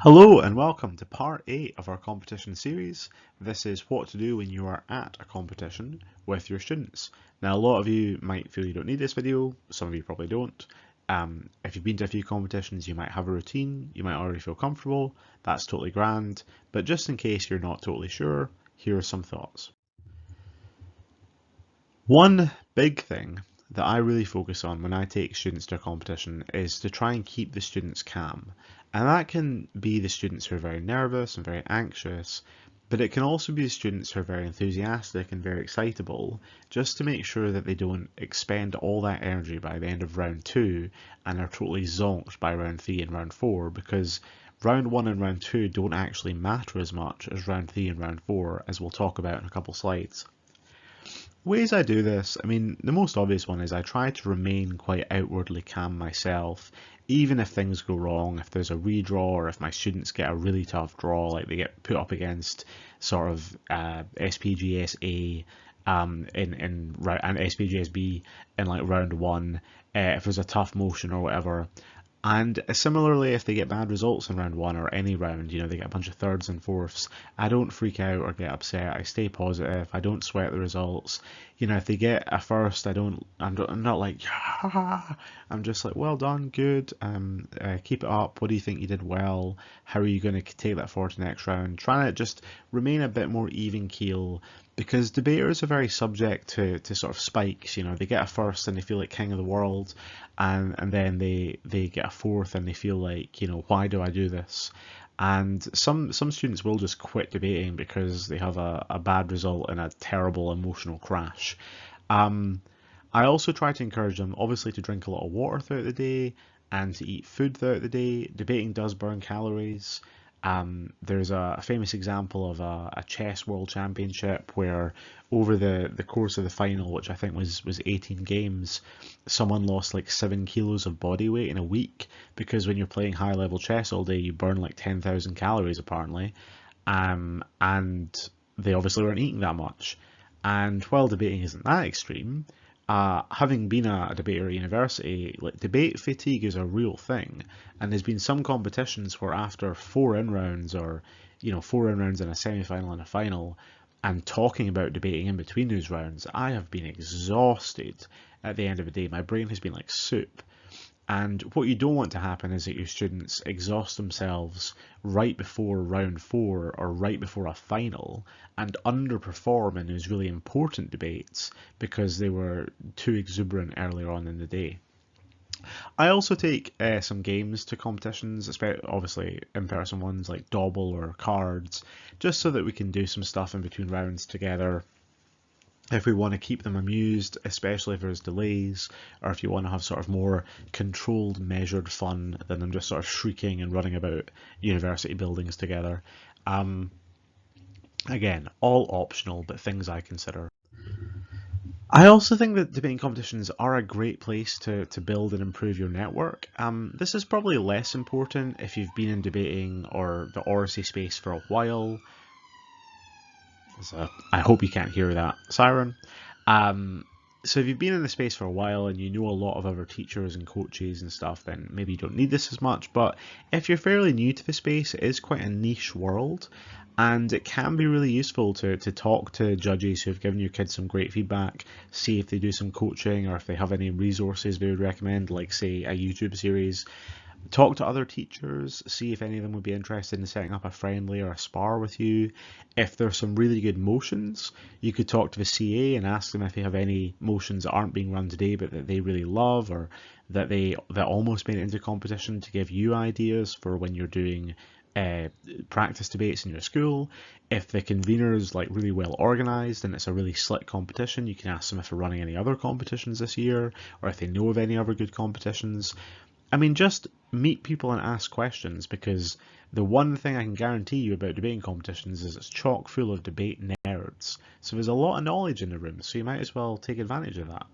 Hello and welcome to part 8 of our competition series. This is what to do when you are at a competition with your students. Now a lot of you might feel you don't need this video, some of you probably don't. If you've been to a few competitions you might have a routine, you might already feel comfortable, that's totally grand, but just in case you're not totally sure, here are some thoughts. One big thing that I really focus on when I take students to a competition is to try and keep the students calm. And that can be the students who are very nervous and very anxious, but it can also be the students who are very enthusiastic and very excitable, just to make sure that they don't expend all that energy by the end of round 2 and are totally zonked by round 3 and round 4, because round 1 and round 2 don't actually matter as much as round 3 and round 4, as we'll talk about in a couple slides. Ways I do this, I mean, the most obvious one is I try to remain quite outwardly calm myself, even if things go wrong, if there's a redraw or if my students get a really tough draw, like they get put up against sort of SPGSA and SPGSB in like round 1, if there's a tough motion or whatever. And similarly, if they get bad results in round 1 or any round, they get a bunch of thirds and fourths, I don't freak out or get upset. I stay positive. I don't sweat the results. If they get a first, I'm not like, yeah. I'm just like, well done, good. Keep it up. What do you think you did well? How are you going to take that forward to the next round? Trying to just remain a bit more even keel, because debaters are very subject to sort of spikes. They get a first and they feel like king of the world, and then they get a fourth and they feel like, why do I do this? And some students will just quit debating because they have a bad result in a terrible emotional crash. I also try to encourage them, obviously, to drink a lot of water throughout the day and to eat food throughout the day. Debating does burn calories. There's a famous example of a chess world championship where over the course of the final, which I think was 18 games, someone lost like 7 kilos of body weight in a week, because when you're playing high level chess all day you burn like 10,000 calories apparently, and they obviously weren't eating that much. And while debating isn't that extreme, having been a debater at university, like debate fatigue is a real thing, and there's been some competitions where after 4 in-rounds, or 4 in-rounds and a semi-final and a final, and talking about debating in between those rounds, I have been exhausted at the end of the day. My brain has been like soup. And what you don't want to happen is that your students exhaust themselves right before round 4 or right before a final and underperform in those really important debates because they were too exuberant earlier on in the day. I also take some games to competitions, especially obviously in-person ones like Dobble or cards, just so that we can do some stuff in between rounds together. If we want to keep them amused, especially if there's delays, or if you want to have sort of more controlled, measured fun than them just sort of shrieking and running about university buildings together. Again, all optional, but things I consider. I also think that debating competitions are a great place to build and improve your network. This is probably less important if you've been in debating or the oracy space for a while. So I hope you can't hear that siren. So if you've been in the space for a while and you know a lot of other teachers and coaches and stuff, then maybe you don't need this as much. But if you're fairly new to the space, it is quite a niche world, and it can be really useful to talk to judges who have given your kids some great feedback, see if they do some coaching or if they have any resources they would recommend, like say a YouTube series. Talk to other teachers, see if any of them would be interested in setting up a friendly or a spar with you. If there's some really good motions, you could talk to the CA and ask them if they have any motions that aren't being run today but that they really love, or that almost made it into competition, to give you ideas for when you're doing practice debates in your school. If the convener is like really well organised and it's a really slick competition, you can ask them if they're running any other competitions this year, or if they know of any other good competitions. I mean, just meet people and ask questions, because the one thing I can guarantee you about debating competitions is it's chock full of debate nerds. So there's a lot of knowledge in the room, so you might as well take advantage of that.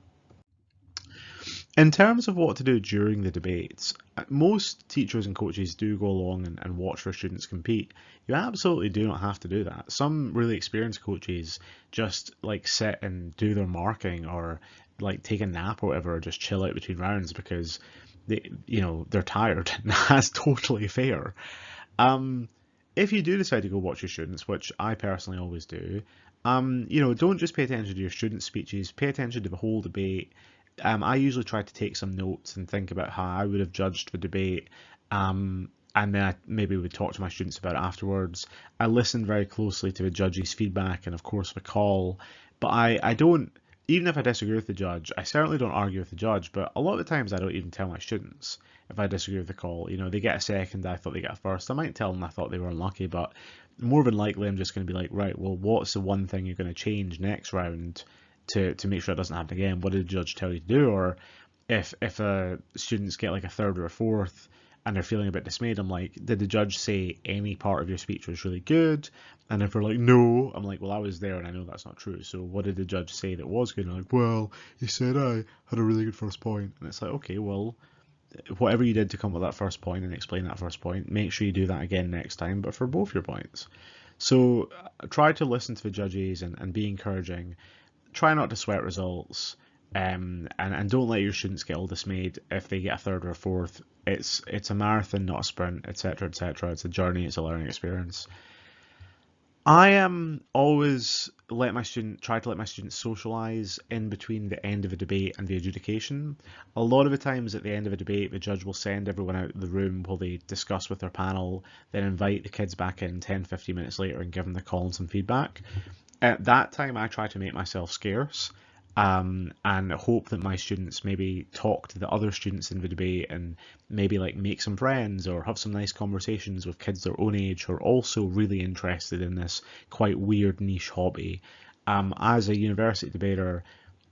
In terms of what to do during the debates, most teachers and coaches do go along and watch their students compete. You absolutely do not have to do that. Some really experienced coaches just like sit and do their marking, or like take a nap or whatever, or just chill out between rounds because they're tired. That's totally fair. Um, if you do decide to go watch your students, which I personally always do, don't just pay attention to your students' speeches, pay attention to the whole debate. I usually try to take some notes and think about how I would have judged the debate, and then I maybe would talk to my students about it afterwards. I listen very closely to the judge's feedback and, of course, the call, but I don't, even if I disagree with the judge, I certainly don't argue with the judge, but a lot of the times I don't even tell my students if I disagree with the call. They get a second, I thought they got a first. I might tell them I thought they were unlucky, but more than likely I'm just going to be like, right, well, what's the one thing you're going to change next round to make sure it doesn't happen again? What did the judge tell you to do? Or if students get like a third or a fourth and they're feeling a bit dismayed, I'm like, did the judge say any part of your speech was really good? And if they're like, no, I'm like, well, I was there and I know that's not true. So what did the judge say that was good? And I'm like, well, he said I had a really good first point. And it's like, okay, well, whatever you did to come up with that first point and explain that first point, make sure you do that again next time, but for both your points. So try to listen to the judges and be encouraging. Try not to sweat results, and don't let your students get all dismayed if they get a third or a fourth. It's a marathon, not a sprint, etc., etc. It's a journey. It's a learning experience. I am always try to let my students socialize in between the end of a debate and the adjudication. A lot of the times at the end of a debate, the judge will send everyone out of the room while they discuss with their panel, then invite the kids back in 10-15 minutes later and give them the call and some feedback. At that time, I try to make myself scarce, and hope that my students maybe talk to the other students in the debate and maybe like make some friends or have some nice conversations with kids their own age who are also really interested in this quite weird niche hobby. As a university debater,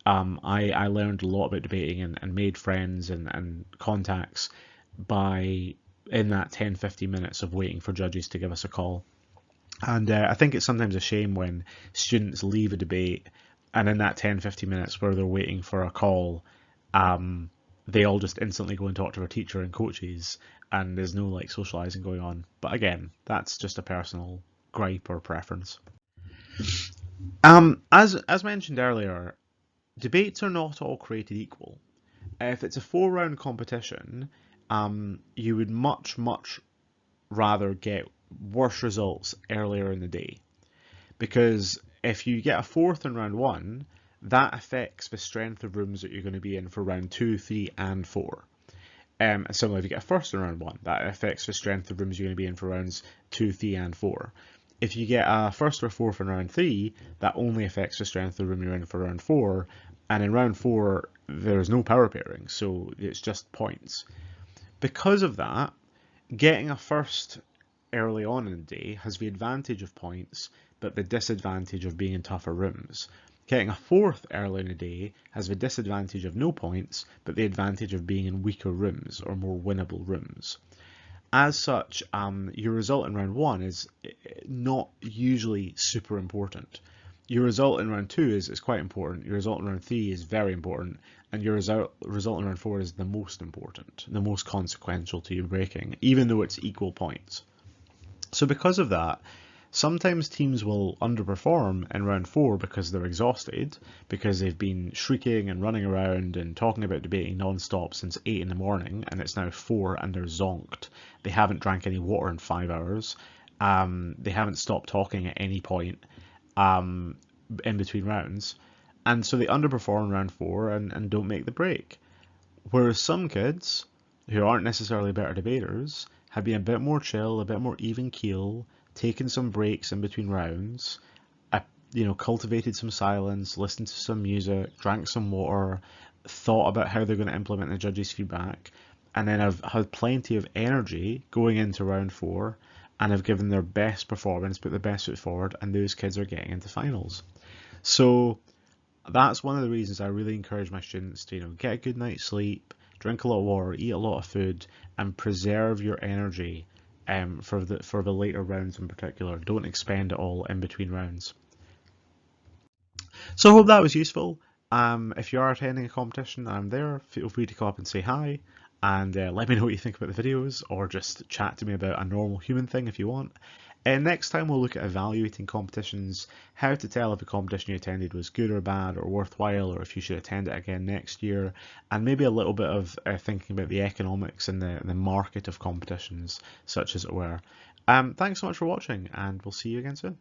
I learned a lot about debating and made friends and contacts by in that 10-15 minutes of waiting for judges to give us a call. And I think it's sometimes a shame when students leave a debate and in that 10-15 minutes where they're waiting for a call, they all just instantly go and talk to their teacher and coaches, and there's no like socializing going on. But again, that's just a personal gripe or preference. As mentioned earlier, debates are not all created equal. If it's a 4-round competition, you would much rather get worse results earlier in the day, because if you get a fourth in round 1, that affects the strength of rooms that you're going to be in for round 2, 3, and 4. And similarly, if you get a first in round 1, that affects the strength of rooms you're going to be in for rounds 2, 3, and 4. If you get a first or fourth in round 3, that only affects the strength of the room you're in for round 4. And in round 4, there's no power pairing, so it's just points. Because of that, getting a first early on in the day has the advantage of points, but the disadvantage of being in tougher rooms. Getting a fourth early in the day has the disadvantage of no points, but the advantage of being in weaker rooms or more winnable rooms. As such, your result in round 1 is not usually super important. Your result in round 2 is quite important, your result in round 3 is very important, and your result in round 4 is the most important, the most consequential to your breaking, even though it's equal points. So because of that, sometimes teams will underperform in round 4 because they're exhausted, because they've been shrieking and running around and talking about debating non-stop since 8 in the morning, and it's now 4 and they're zonked. They haven't drank any water in 5 hours. They haven't stopped talking at any point in between rounds. And so they underperform round 4 and don't make the break. Whereas some kids, who aren't necessarily better debaters, have been a bit more chill, a bit more even keel, taken some breaks in between rounds, cultivated some silence, listened to some music, drank some water, thought about how they're going to implement the judges' feedback, and then have had plenty of energy going into round 4 and have given their best performance, put their best foot forward, and those kids are getting into finals. So that's one of the reasons I really encourage my students to get a good night's sleep, drink a lot of water, eat a lot of food, and preserve your energy for the later rounds in particular. Don't expend it all in between rounds. So I hope that was useful. If you are attending a competition and I'm there, feel free to come up and say hi, and let me know what you think about the videos, or just chat to me about a normal human thing if you want. Next time we'll look at evaluating competitions, how to tell if a competition you attended was good or bad or worthwhile, or if you should attend it again next year, and maybe a little bit of thinking about the economics and the market of competitions, such as it were. Thanks so much for watching, and we'll see you again soon.